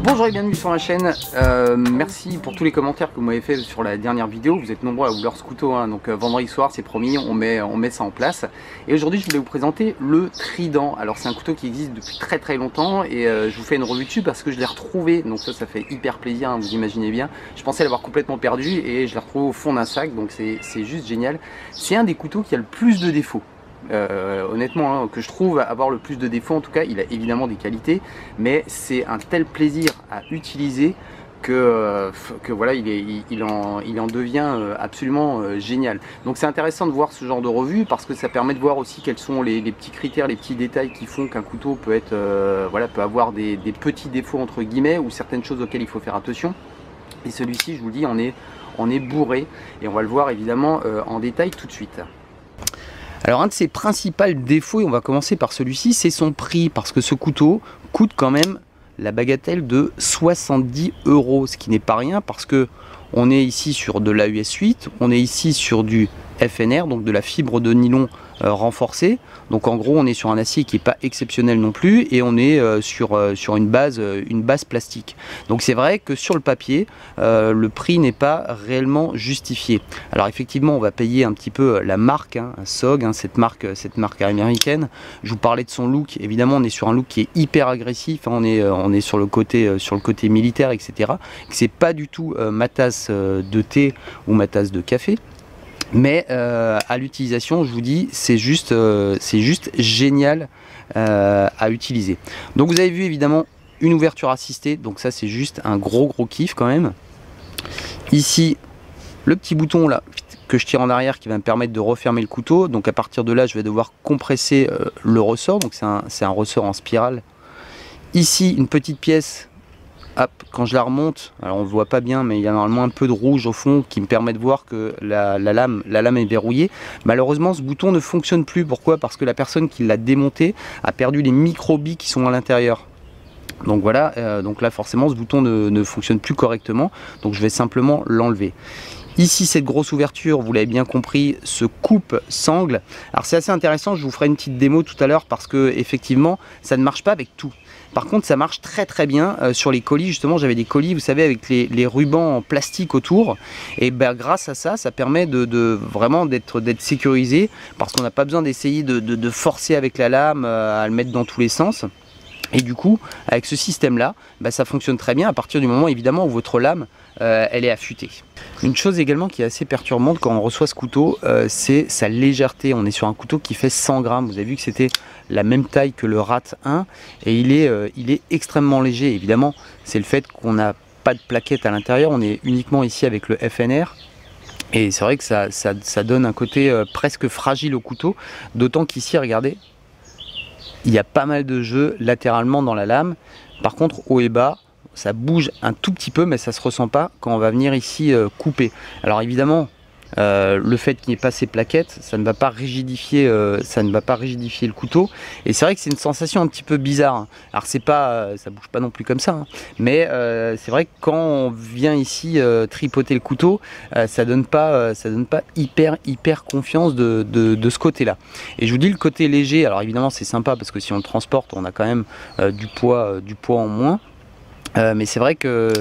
Bonjour et bienvenue sur la chaîne. Merci pour tous les commentaires que vous m'avez fait sur la dernière vidéo. Vous êtes nombreux à vouloir ce couteau, hein. Donc vendredi soir, c'est promis, on met ça en place. Et aujourd'hui je voulais vous présenter le Trident. Alors c'est un couteau qui existe depuis très longtemps et je vous fais une revue dessus parce que je l'ai retrouvé. Donc ça fait hyper plaisir, hein, vous imaginez bien. Je pensais l'avoir complètement perdu et je l'ai retrouvé au fond d'un sac, donc c'est juste génial. C'est un des couteaux qui a le plus de défauts. Honnêtement, hein, que je trouve avoir le plus de défauts. En tout cas, il a évidemment des qualités, mais c'est un tel plaisir à utiliser que voilà, il en devient absolument génial. Donc c'est intéressant de voir ce genre de revue parce que ça permet de voir aussi quels sont les petits critères, les petits détails qui font qu'un couteau peut être voilà, peut avoir des petits défauts entre guillemets ou certaines choses auxquelles il faut faire attention. Et celui-ci, je vous le dis, on est bourré et on va le voir évidemment en détail tout de suite. Alors un de ses principaux défauts, et on va commencer par celui-ci, c'est son prix, parce que ce couteau coûte quand même la bagatelle de 70 €, ce qui n'est pas rien parce que on est ici sur de l'AUS 8, on est ici sur du FNR, donc de la fibre de nylon renforcée. Donc en gros on est sur un acier qui n'est pas exceptionnel non plus et on est sur une base plastique. Donc c'est vrai que sur le papier le prix n'est pas réellement justifié. Alors effectivement on va payer un petit peu la marque, hein, SOG, hein, cette marque américaine. Je vous parlais de son look, évidemment on est sur un look qui est hyper agressif, hein, on est sur le côté militaire, etc. C'est pas du tout ma tasse de thé ou ma tasse de café. Mais à l'utilisation, je vous dis, c'est juste génial à utiliser. Donc vous avez vu évidemment une ouverture assistée, donc ça c'est juste un gros kiff quand même. Ici, le petit bouton là que je tire en arrière qui va me permettre de refermer le couteau. Donc à partir de là, je vais devoir compresser le ressort. Donc c'est un ressort en spirale. Ici, une petite pièce. Hop, quand je la remonte, alors on ne voit pas bien, mais il y a normalement un peu de rouge au fond qui me permet de voir que la lame est verrouillée. Malheureusement, ce bouton ne fonctionne plus. Pourquoi? Parce que la personne qui l'a démonté a perdu les micro-billes qui sont à l'intérieur. Donc voilà, donc là forcément ce bouton ne fonctionne plus correctement. Donc je vais simplement l'enlever. Ici, cette grosse ouverture, vous l'avez bien compris, se coupe-sangle. Alors c'est assez intéressant, je vous ferai une petite démo tout à l'heure parce que effectivement, ça ne marche pas avec tout. Par contre, ça marche très bien sur les colis. Justement, j'avais des colis, vous savez, avec les rubans en plastique autour. Et ben, grâce à ça, ça permet vraiment d'être sécurisé parce qu'on n'a pas besoin d'essayer de forcer avec la lame à le mettre dans tous les sens. Et du coup, avec ce système-là, bah, ça fonctionne très bien à partir du moment évidemment où votre lame elle est affûtée. Une chose également qui est assez perturbante quand on reçoit ce couteau, c'est sa légèreté. On est sur un couteau qui fait 100 grammes. Vous avez vu que c'était la même taille que le RAT 1 et il est extrêmement léger. Évidemment, c'est le fait qu'on n'a pas de plaquette à l'intérieur. On est uniquement ici avec le FNR. Et c'est vrai que ça donne un côté presque fragile au couteau. D'autant qu'ici, regardez, il y a pas mal de jeu latéralement dans la lame. Par contre, haut et bas, ça bouge un tout petit peu, mais ça se ressent pas quand on va venir ici couper. Alors évidemment, le fait qu'il n'y ait pas ces plaquettes, ça ne va pas rigidifier, le couteau. Et c'est vrai que c'est une sensation un petit peu bizarre. Alors c'est pas, ça bouge pas non plus comme ça, hein. Mais c'est vrai que quand on vient ici tripoter le couteau, ça donne pas hyper confiance de ce côté-là. Et je vous dis le côté léger. Alors évidemment c'est sympa parce que si on le transporte, on a quand même du poids en moins. Mais c'est vrai que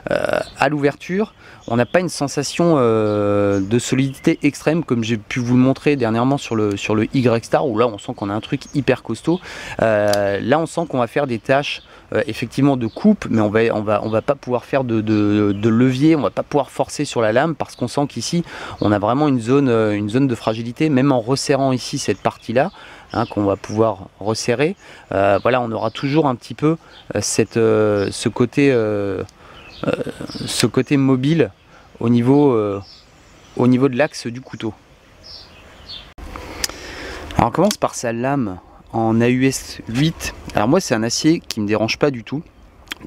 à l'ouverture, on n'a pas une sensation de solidité extrême comme j'ai pu vous le montrer dernièrement sur le Y-Star où là on sent qu'on a un truc hyper costaud. Là on sent qu'on va faire des tâches effectivement de coupe, mais on va pas pouvoir faire de levier, on va pas pouvoir forcer sur la lame parce qu'on sent qu'ici on a vraiment une zone de fragilité, même en resserrant ici cette partie là. Hein, qu'on va pouvoir resserrer, voilà, on aura toujours un petit peu ce côté mobile au niveau de l'axe du couteau. Alors on commence par sa lame en AUS 8. Alors moi c'est un acier qui me dérange pas du tout.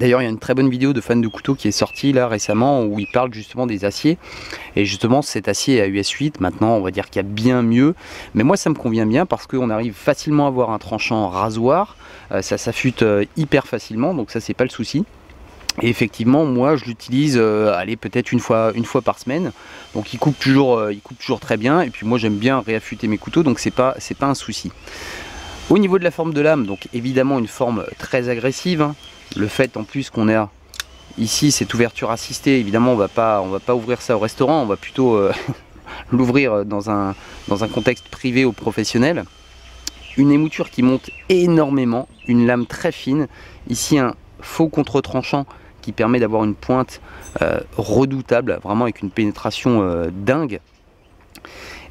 D'ailleurs il y a une très bonne vidéo de fan de couteaux qui est sortie là récemment où il parle justement des aciers. Et justement cet acier à AUS 8, maintenant on va dire qu'il y a bien mieux. Mais moi ça me convient bien parce qu'on arrive facilement à avoir un tranchant rasoir. Ça s'affûte hyper facilement, donc ça c'est pas le souci. Et effectivement moi je l'utilise allez peut-être une fois par semaine. Donc il coupe toujours très bien. Et puis moi j'aime bien réaffûter mes couteaux, donc c'est pas un souci. Au niveau de la forme de lame, donc évidemment une forme très agressive, hein. Le fait en plus qu'on a ici cette ouverture assistée, évidemment on va pas ouvrir ça au restaurant, on va plutôt l'ouvrir dans un contexte privé ou professionnel. Une émouture qui monte énormément, une lame très fine, ici un faux contre-tranchant qui permet d'avoir une pointe redoutable, vraiment avec une pénétration dingue.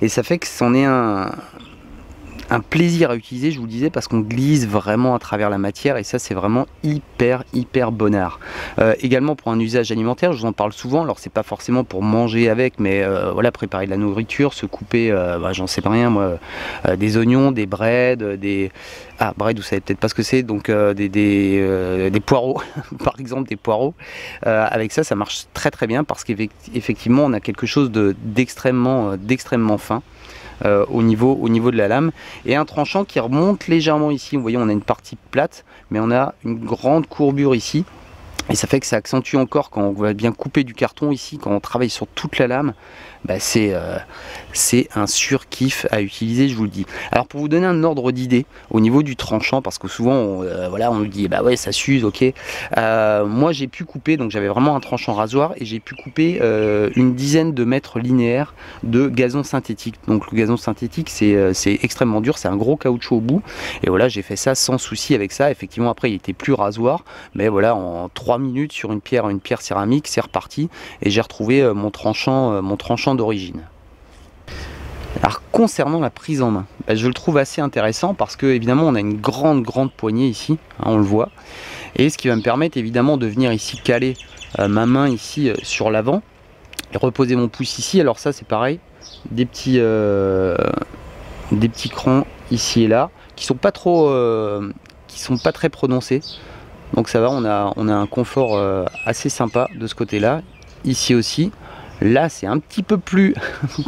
Et ça fait que c'en est un plaisir à utiliser, je vous le disais, parce qu'on glisse vraiment à travers la matière et ça c'est vraiment hyper bonnard. Également pour un usage alimentaire, je vous en parle souvent, alors c'est pas forcément pour manger avec, mais voilà, préparer de la nourriture, se couper, j'en sais pas rien moi, des oignons, des breads, bread vous savez peut-être pas ce que c'est, donc des poireaux, par exemple des poireaux, avec ça marche très bien parce qu'effectivement on a quelque chose d'extrêmement fin. Au niveau de la lame, et un tranchant qui remonte légèrement ici. Vous voyez, on a une partie plate mais on a une grande courbure ici et ça fait que ça accentue encore quand on va bien couper du carton ici, quand on travaille sur toute la lame. C'est un surkiff à utiliser, je vous le dis. Alors pour vous donner un ordre d'idée au niveau du tranchant, parce que souvent voilà, on nous dit ouais ça s'use, ok. Moi j'ai pu couper, donc j'avais vraiment un tranchant rasoir et j'ai pu couper une dizaine de mètres linéaires de gazon synthétique. Donc le gazon synthétique c'est extrêmement dur, c'est un gros caoutchouc au bout, et voilà, j'ai fait ça sans souci avec ça. Effectivement après il était plus rasoir, mais voilà, en 3 minutes sur une pierre céramique c'est reparti et j'ai retrouvé mon tranchant d'origine. Alors concernant la prise en main, je le trouve assez intéressant parce que évidemment on a une grande poignée ici, hein, on le voit, et ce qui va me permettre évidemment de venir ici caler ma main ici sur l'avant et reposer mon pouce ici. Alors ça c'est pareil, des petits crans ici et là qui sont pas très prononcés, donc ça va, on a un confort assez sympa de ce côté là. Ici aussi, là c'est un petit peu plus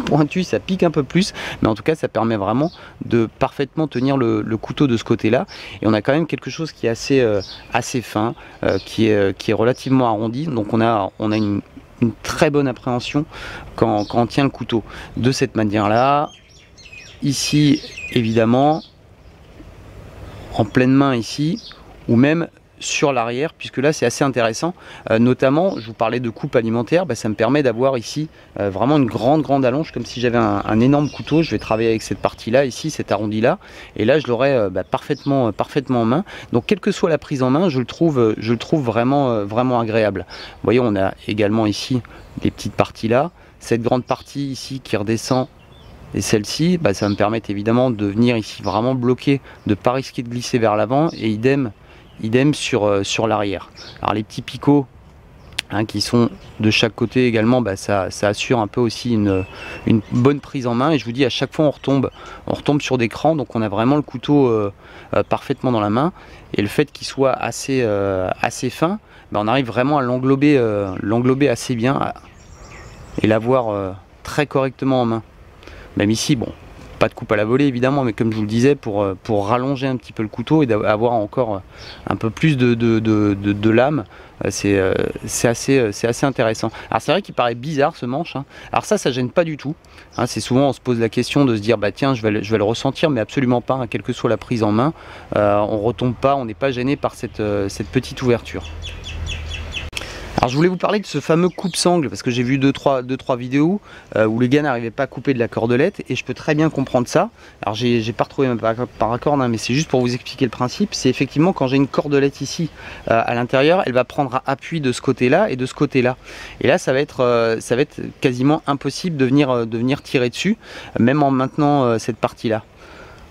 pointu, ça pique un peu plus, mais en tout cas ça permet vraiment de parfaitement tenir le couteau de ce côté là. Et on a quand même quelque chose qui est assez fin, qui est relativement arrondi, donc on a une très bonne appréhension quand on tient le couteau de cette manière là. Ici évidemment en pleine main ici, ou même sur l'arrière, puisque là c'est assez intéressant, notamment je vous parlais de coupe alimentaire, ça me permet d'avoir ici vraiment une grande allonge, comme si j'avais un énorme couteau. Je vais travailler avec cette partie là ici, cet arrondi là, et là je l'aurai parfaitement en main. Donc quelle que soit la prise en main, je le trouve vraiment agréable. Vous voyez, on a également ici les petites parties là, cette grande partie ici qui redescend, et celle-ci, ça va me permettre évidemment de venir ici vraiment bloquer, de ne pas risquer de glisser vers l'avant, et idem sur l'arrière. Alors les petits picots, hein, qui sont de chaque côté également, ça assure un peu aussi une bonne prise en main. Et je vous dis, à chaque fois on retombe sur des crans, donc on a vraiment le couteau parfaitement dans la main. Et le fait qu'il soit assez fin, on arrive vraiment à l'englober assez bien et l'avoir très correctement en main. Même ici, bon, pas de coupe à la volée évidemment, mais comme je vous le disais, pour rallonger un petit peu le couteau et d'avoir encore un peu plus de lame, c'est assez intéressant. Alors c'est vrai qu'il paraît bizarre ce manche, hein. Alors ça gêne pas du tout, hein. C'est souvent on se pose la question de se dire tiens, je vais le ressentir, mais absolument pas, hein, quelle que soit la prise en main, on retombe pas, on n'est pas gêné par cette petite ouverture. Alors je voulais vous parler de ce fameux coupe-sangle parce que j'ai vu deux trois vidéos où les gars n'arrivaient pas à couper de la cordelette, et je peux très bien comprendre ça. Alors j'ai pas retrouvé ma paracorde, hein, mais c'est juste pour vous expliquer le principe. C'est effectivement quand j'ai une cordelette ici à l'intérieur, elle va prendre appui de ce côté-là et de ce côté-là. Et là ça va être quasiment impossible de venir tirer dessus, même en maintenant cette partie-là.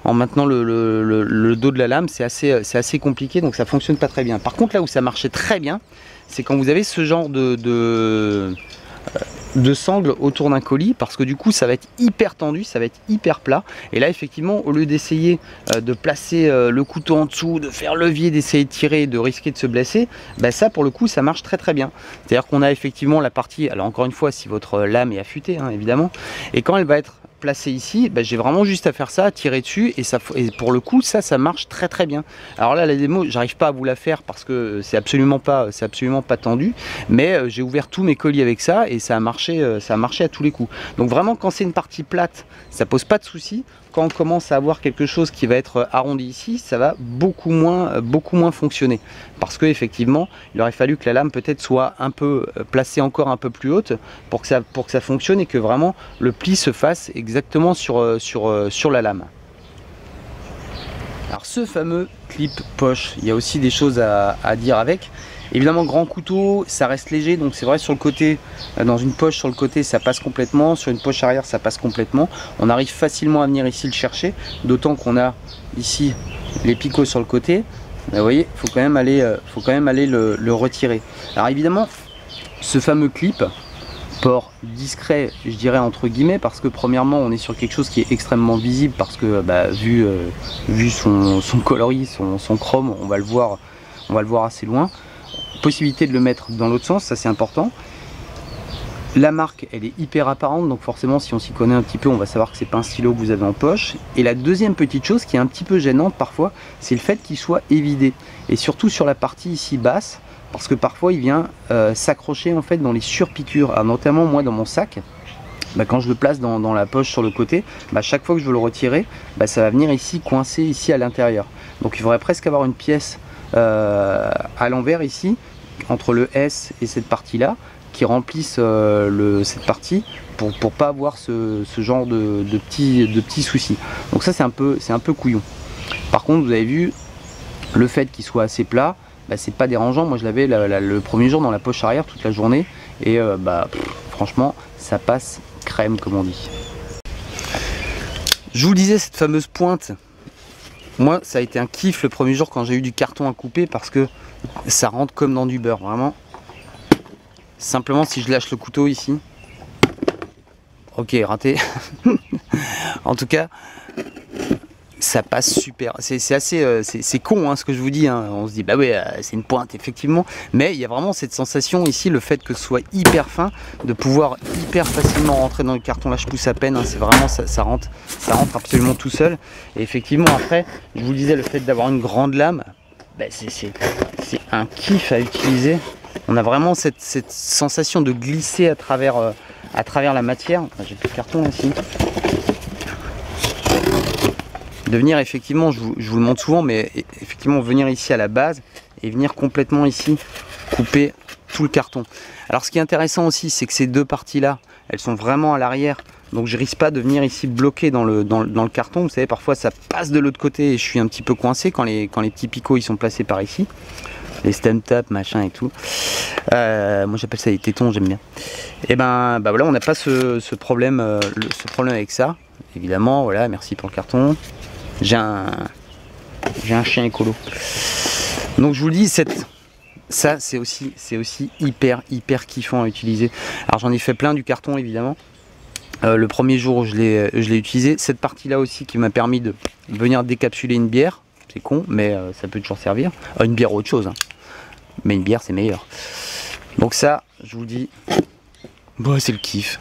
En maintenant le dos de la lame, c'est assez compliqué, donc ça fonctionne pas très bien. Par contre là où ça marchait très bien, c'est quand vous avez ce genre de sangle autour d'un colis, parce que du coup ça va être hyper tendu, ça va être hyper plat. Et là effectivement, au lieu d'essayer de placer le couteau en dessous, de faire levier, d'essayer de tirer, de risquer de se blesser, bah ça pour le coup ça marche très très bien. C'est à dire qu'on a effectivement la partie, alors encore une fois si votre lame est affûtée hein, évidemment, et quand elle va être placé ici, bah, j'ai vraiment juste à faire ça, à tirer dessus et pour le coup ça marche très très bien. Alors là la démo j'arrive pas à vous la faire parce que c'est absolument pas tendu, mais j'ai ouvert tous mes colis avec ça et ça a marché à tous les coups. Donc vraiment quand c'est une partie plate ça pose pas de soucis. Quand on commence à avoir quelque chose qui va être arrondi ici, ça va beaucoup moins fonctionner. Parce que effectivement, il aurait fallu que la lame peut-être soit un peu placée encore un peu plus haute pour que ça fonctionne et que vraiment le pli se fasse exactement sur la lame. Alors ce fameux clip poche, il y a aussi des choses à dire avec. Évidemment grand couteau, ça reste léger, donc c'est vrai sur le côté, dans une poche sur le côté ça passe complètement, sur une poche arrière ça passe complètement. On arrive facilement à venir ici le chercher, d'autant qu'on a ici les picots sur le côté. Mais vous voyez, faut quand même aller le retirer. Alors évidemment, ce fameux clip, port discret, je dirais entre guillemets, parce que premièrement on est sur quelque chose qui est extrêmement visible, parce que bah, vu son coloris, son chrome, on va le voir assez loin. Possibilité de le mettre dans l'autre sens, ça c'est important. La marque elle est hyper apparente, donc forcément si on s'y connaît un petit peu on va savoir que c'est pas un stylo que vous avez en poche. Et la deuxième petite chose qui est un petit peu gênante parfois, c'est le fait qu'il soit évidé, et surtout sur la partie ici basse, parce que parfois il vient s'accrocher en fait dans les surpiqûres. Alors, notamment moi dans mon sac, bah, quand je le place dans la poche sur le côté, bah, chaque fois que je veux le retirer, bah, ça va venir ici coincer ici à l'intérieur. Donc il faudrait presque avoir une pièce à l'envers ici, entre le S et cette partie là, qui remplissent cette partie pour pas avoir ce genre de petits soucis. Donc ça c'est un peu couillon. Par contre vous avez vu, le fait qu'il soit assez plat, bah, c'est pas dérangeant. Moi je l'avais le premier jour dans la poche arrière toute la journée et franchement ça passe crème comme on dit. Je vous le disais, cette fameuse pointe, moi ça a été un kiff le premier jour quand j'ai eu du carton à couper, parce que ça rentre comme dans du beurre, vraiment. Simplement si je lâche le couteau ici, ok raté, en tout cas ça passe super. C'est con hein, ce que je vous dis, hein. On se dit bah ouais c'est une pointe effectivement, mais il y a vraiment cette sensation ici, le fait que ce soit hyper fin, de pouvoir hyper facilement rentrer dans le carton. Là je pousse à peine, hein. C'est vraiment ça rentre absolument tout seul. Et effectivement après, je vous disais, le fait d'avoir une grande lame, bah, c'est un kiff à utiliser. On a vraiment cette sensation de glisser à travers la matière. Enfin, j'ai plus de carton ici. De venir effectivement, je vous le montre souvent, mais effectivement venir ici à la base et venir complètement ici couper tout le carton. Alors ce qui est intéressant aussi, c'est que ces deux parties là, elles sont vraiment à l'arrière, donc je risque pas de venir ici bloquer dans le carton. Vous savez, parfois ça passe de l'autre côté et je suis un petit peu coincé quand les petits picots ils sont placés par ici, les stem tap machin et tout. Moi j'appelle ça les tétons, j'aime bien. Et ben voilà, on n'a pas ce problème avec ça. Évidemment, voilà, merci pour le carton. J'ai un chien écolo. Donc je vous le dis, ça c'est aussi hyper kiffant à utiliser. Alors j'en ai fait plein du carton évidemment. Le premier jour où je l'ai utilisé, cette partie là aussi qui m'a permis de venir décapsuler une bière. C'est con, mais ça peut toujours servir. Une bière ou autre chose, hein. Mais une bière c'est meilleur. Donc ça, je vous le dis, bon, c'est le kiff.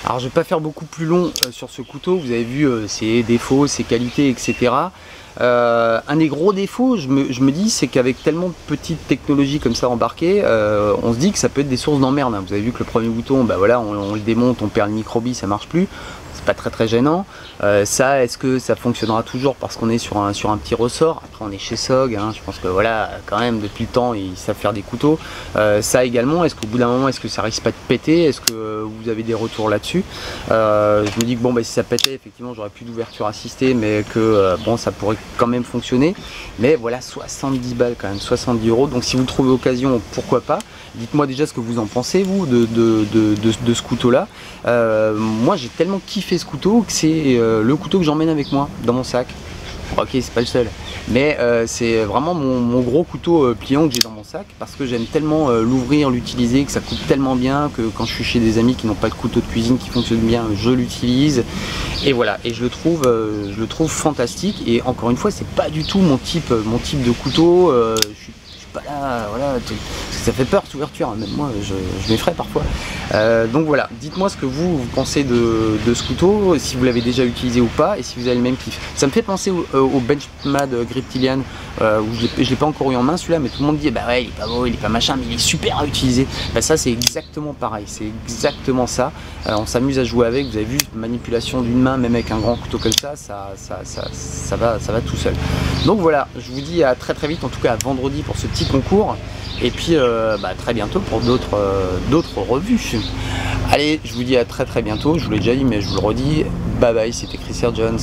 Alors je vais pas faire beaucoup plus long sur ce couteau. Vous avez vu ses défauts, ses qualités, etc. Un des gros défauts, je me dis, c'est qu'avec tellement de petites technologies comme ça embarquées, on se dit que ça peut être des sources d'emmerde, hein. Vous avez vu que le premier bouton, bah voilà, on le démonte, on perd le microbit, ça marche plus. C'est pas très gênant. Ça, est-ce que ça fonctionnera toujours parce qu'on est sur un petit ressort? Après on est chez SOG, hein, je pense que voilà, quand même depuis le temps ils savent faire des couteaux. Ça également, est-ce qu'au bout d'un moment, est-ce que ça risque pas de péter? Est-ce que vous avez des retours là-dessus? Je me dis que bon, bah, si ça pétait, effectivement j'aurais plus d'ouverture assistée, mais que bon, ça pourrait quand même fonctionner. Mais voilà, 70 balles quand même, 70 €. Donc si vous trouvez occasion, pourquoi pas. Dites-moi déjà ce que vous en pensez, vous, de ce couteau là. Moi j'ai tellement kiffé ce couteau que c'est le couteau que j'emmène avec moi dans mon sac. Ok, c'est pas le seul, mais c'est vraiment mon gros couteau pliant que j'ai dans mon sac parce que j'aime tellement l'ouvrir, l'utiliser, que ça coupe tellement bien que quand je suis chez des amis qui n'ont pas de couteau de cuisine qui fonctionne bien, je l'utilise et voilà, et je le trouve fantastique. Et encore une fois, c'est pas du tout mon type de couteau. Je suis pas là, voilà, parce que ça fait peur cette ouverture, hein. Même moi je m'effraie parfois. Donc voilà, dites-moi ce que vous pensez de ce couteau, si vous l'avez déjà utilisé ou pas, et si vous avez le même kiff. Ça me fait penser au Benchmade Griptilian, où je l'ai pas encore eu en main celui-là, mais tout le monde dit bah ouais, il est pas beau, il est pas machin, mais il est super à utiliser. Bah ça c'est exactement pareil, c'est exactement ça. On s'amuse à jouer avec, vous avez vu, manipulation d'une main, même avec un grand couteau comme ça, ça va tout seul. Donc voilà, je vous dis à très vite, en tout cas à vendredi pour ce petit concours, et puis très bientôt pour d'autres revues. Allez, je vous dis à très bientôt, je vous l'ai déjà dit mais je vous le redis, bye bye, c'était Chris Jones.